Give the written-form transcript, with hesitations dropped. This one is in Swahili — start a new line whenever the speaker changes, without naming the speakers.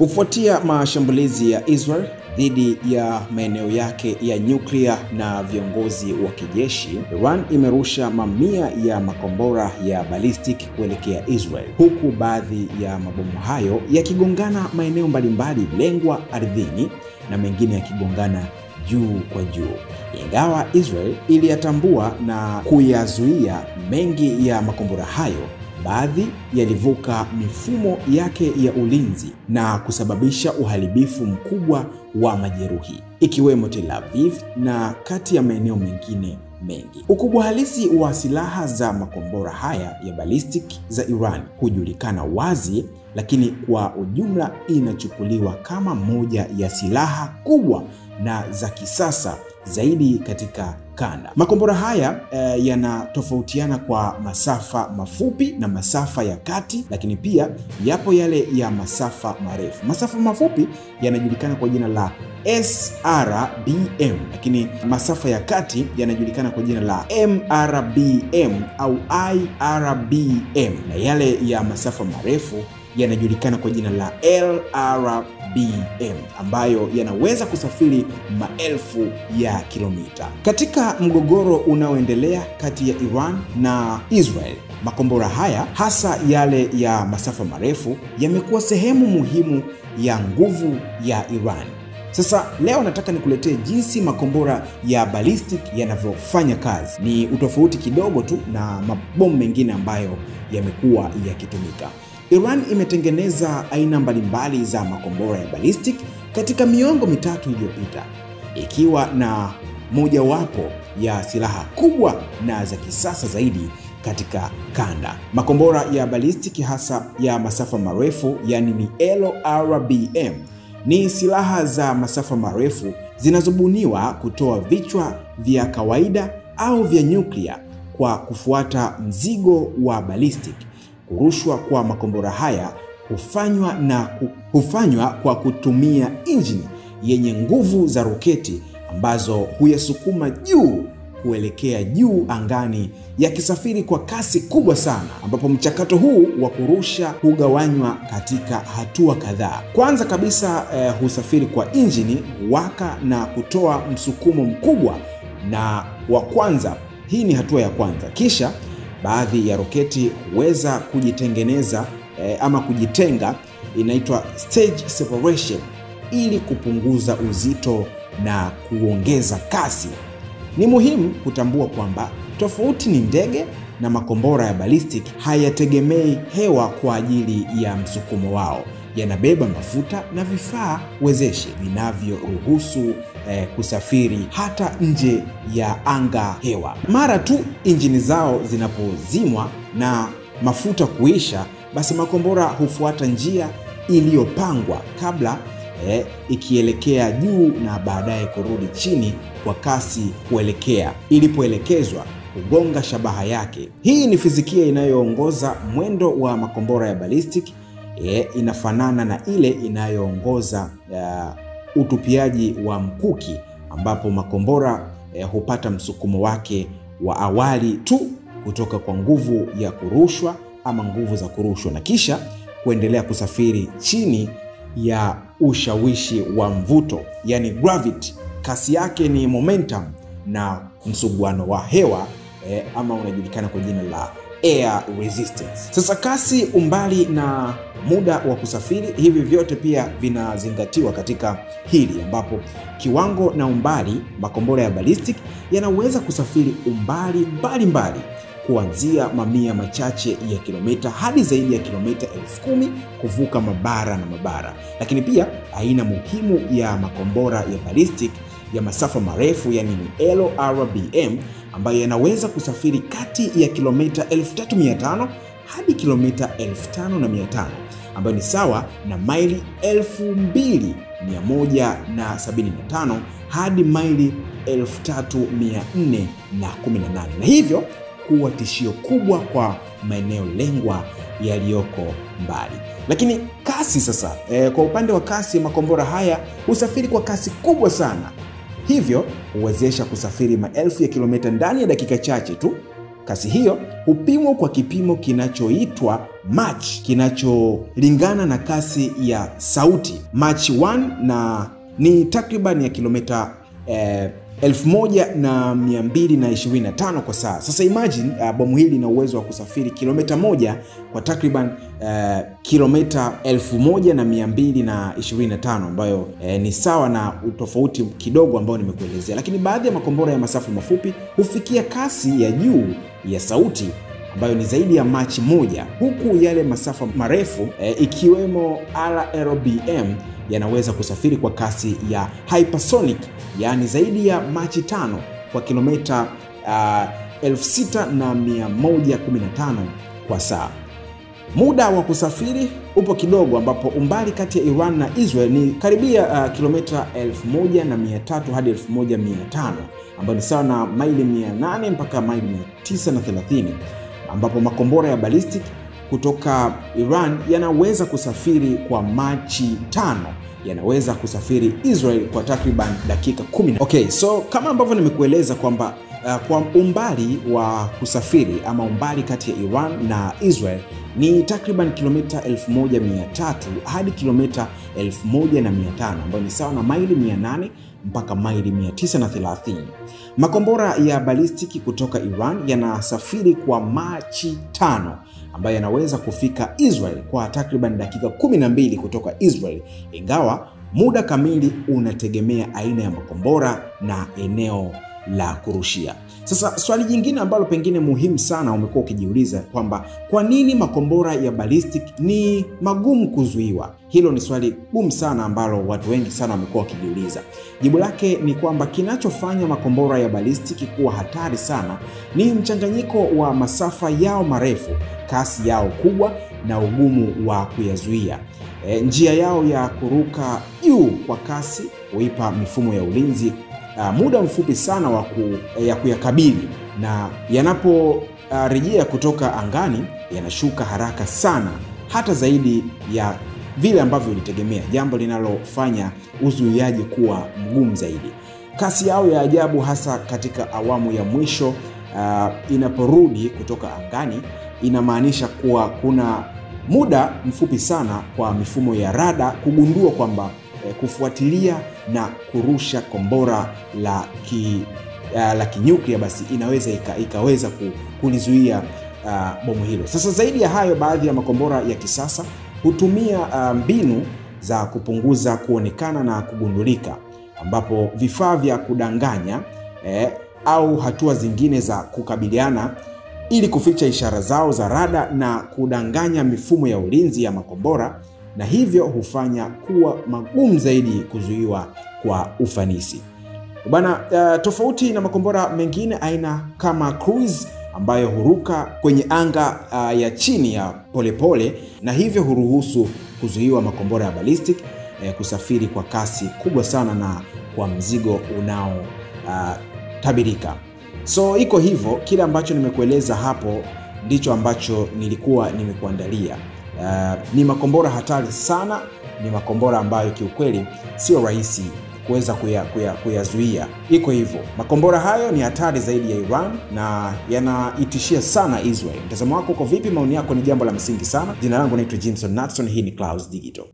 Kufuatia mashambulizi ya Israel dhidi ya maeneo yake ya nyuklia na viongozi wa kijeshi, Iran imerusha mamia ya makombora ya balistiki kuelekea Israel, huku baadhi ya mabomu hayo yakigongana maeneo mbalimbali lengwa ardhini na mengine yakigongana juu kwa juu. Ingawa Israel iliyatambua na kuyazuia mengi ya makombora hayo, baadhi yalivuka mifumo yake ya ulinzi na kusababisha uharibifu mkubwa wa majeruhi, ikiwemo Tel Aviv na kati ya maeneo mengine mengi. Ukubwa halisi wa silaha za makombora haya ya balistiki za Iran hujulikana wazi, lakini kwa ujumla inachukuliwa kama moja ya silaha kubwa na za kisasa zaidi katika kanda. Makombora haya yanatofautiana kwa masafa mafupi na masafa ya kati, lakini pia yapo yale ya masafa marefu. Masafa mafupi yanajulikana kwa jina la SRBM, lakini masafa ya kati yanajulikana kwa jina la MRBM au IRBM, na yale ya masafa marefu yanajulikana kwa jina la LRBM, ambayo yanaweza kusafiri maelfu ya kilomita. Katika mgogoro unaoendelea kati ya Iran na Israel, makombora haya hasa yale ya masafa marefu yamekuwa sehemu muhimu ya nguvu ya Iran. Sasa leo nataka nikuletee jinsi makombora ya ballistic yanavyofanya kazi. Ni utofauti kidogo tu na mabomu mengine ambayo yamekuwa yakitumika. Iran imetengeneza aina mbalimbali za makombora ya ballistic katika miongo mitatu iliyopita, ikiwa na mojawapo ya silaha kubwa na za kisasa zaidi katika kanda. Makombora ya balistiki hasa ya masafa marefu, yani ni LRBM, ni silaha za masafa marefu zinazobuniwa kutoa vichwa vya kawaida au vya nyuklia kwa kufuata mzigo wa balistiki. Kurushwa kwa makombora haya hufanywa kwa kutumia injini yenye nguvu za roketi ambazo huyasukuma juu kuelekea juu angani, yakisafiri kwa kasi kubwa sana, ambapo mchakato huu wa kurusha hugawanywa katika hatua kadhaa. Kwanza kabisa husafiri kwa injini, waka na kutoa msukumo mkubwa na wa kwanza. Hii ni hatua ya kwanza. Kisha baadhi ya roketi huweza kujitengeneza ama kujitenga, inaitwa stage separation, ili kupunguza uzito na kuongeza kasi. Ni muhimu kutambua kwamba tofauti ni ndege na makombora ya ballistic hayategemei hewa kwa ajili ya msukumo wao. Yanabeba mafuta na vifaa wezeshi vinavyoruhusu kusafiri hata nje ya anga hewa. Mara tu injini zao zinapozimwa na mafuta kuisha, basi makombora hufuata njia iliyopangwa kabla, ikielekea juu na baadaye kurudi chini kwa kasi kuelekea ilipoelekezwa kugonga shabaha yake. Hii ni fizikia inayoongoza mwendo wa makombora ya ballistic. Inafanana na ile inayoongoza utupiaji wa mkuki, ambapo makombora hupata msukumo wake wa awali tu kutoka kwa nguvu ya kurushwa ama nguvu za kurushwa, na kisha kuendelea kusafiri chini ya ushawishi wa mvuto, yani gravity. Kasi yake ni momentum na msuguano wa hewa, ama unajulikana kwa jina la air resistance. Sasa kasi, umbali na muda wa kusafiri, hivi vyote pia vinazingatiwa katika hili, ambapo kiwango na umbali, makombora ya ballistic yanaweza kusafiri umbali mbalimbali kuanzia mamia machache ya kilomita hadi zaidi ya kilomita 10,000 kuvuka mabara na mabara. Lakini pia aina muhimu ya makombora ya ballistic ya masafa marefu, yani ni LRBM, ambayo yanaweza kusafiri kati ya kilomita 3,500 hadi kilomita 5,500, ambayo ni sawa na maili 2,175 hadi maili 3,418, na hivyo kuwa tishio kubwa kwa maeneo lengwa yaliyoko mbali. Lakini kasi sasa, kwa upande wa kasi, makombora haya husafiri kwa kasi kubwa sana, hivyo huwezesha kusafiri maelfu ya kilomita ndani ya dakika chache tu. Kasi hiyo hupimwa kwa kipimo kinachoitwa Mach, kinacholingana na kasi ya sauti Mach 1, na ni takriban ya kilomita 1225 kwa saa. Sasa imagine bomu hili lina uwezo wa kusafiri kilomita 1 kwa takriban kilomita 1225, ambayo ni sawa na utofauti kidogo ambao nimekuelezea. Lakini baadhi ya makombora ya masafa mafupi hufikia kasi ya juu ya sauti ambayo ni zaidi ya Mach 1, huku yale masafa marefu ikiwemo LRBM yanaweza kusafiri kwa kasi ya hypersonic, yani zaidi ya Mach 5 kwa kilomita 6115 kwa saa. Muda wa kusafiri upo kidogo, ambapo umbali kati ya Iran na Israel ni karibia kilomita 1300 hadi 1500, ambayo ni sawa na maili 800 mpaka maili 930, ambapo makombora ya ballistic kutoka Iran yanaweza kusafiri kwa Mach 5, yanaweza kusafiri Israel kwa takriban dakika 10. Okay, so kama ambavyo nimekueleza kwamba kwa umbali wa kusafiri ama umbali kati ya Iran na Israel ni takriban kilomita 1300 hadi kilomita 1500, ambayo ni sawa na maili 800 mpaka maili 930. Makombora ya balistiki kutoka Iran yanasafiri kwa Mach 5, ambayo yanaweza kufika Israel kwa takriban dakika 12 kutoka Israel, ingawa muda kamili unategemea aina ya makombora na eneo la kurushia. Sasa swali jingine ambalo pengine muhimu sana umekuwa ukijiuliza kwamba kwa nini makombora ya ballistic ni magumu kuzuiwa? Hilo ni swali gumu sana ambalo watu wengi sana wamekuwa wakijiuliza. Jibu lake ni kwamba kinachofanya makombora ya ballistic kuwa hatari sana ni mchanganyiko wa masafa yao marefu, kasi yao kubwa na ugumu wa kuyazuia. Njia yao ya kuruka juu kwa kasi huipa mifumo ya ulinzi muda mfupi sana wa kuyakabili, na yanaporejea kutoka angani yanashuka haraka sana, hata zaidi ya vile ambavyo ulitegemea, jambo linalofanya uzuiaji kuwa mgumu zaidi. Kasi yao ya ajabu, hasa katika awamu ya mwisho inaporudi kutoka angani, inamaanisha kuwa kuna muda mfupi sana kwa mifumo ya rada kugundua kwamba kufuatilia na kurusha kombora la kinyuklia basi inaweza ikaweza kulizuia bomu hilo. Sasa zaidi ya hayo, baadhi ya makombora ya kisasa hutumia mbinu za kupunguza kuonekana na kugundulika, ambapo vifaa vya kudanganya au hatua zingine za kukabiliana ili kuficha ishara zao za rada na kudanganya mifumo ya ulinzi ya makombora, na hivyo hufanya kuwa magumu zaidi kuzuiwa kwa ufanisi. Bana, tofauti na makombora mengine aina kama cruise ambayo huruka kwenye anga ya chini ya polepole, na hivyo huruhusu kuzuiwa makombora ya ballistic kusafiri kwa kasi kubwa sana na kwa mzigo unaotabirika. So iko hivyo, kile ambacho nimekueleza hapo ndicho ambacho nilikuwa nimekuandalia. Ni makombora hatari sana, ni makombora ambayo kiukweli sio rahisi kuweza kuyazuia. Iko hivyo, makombora hayo ni hatari zaidi ya Iran na yanaitishia sana Israel. Mtazamo wako uko vipi? Maoni yako ni jambo la msingi sana. Jina langu naitwa Jimson Natson, hii ni Clouds Digital.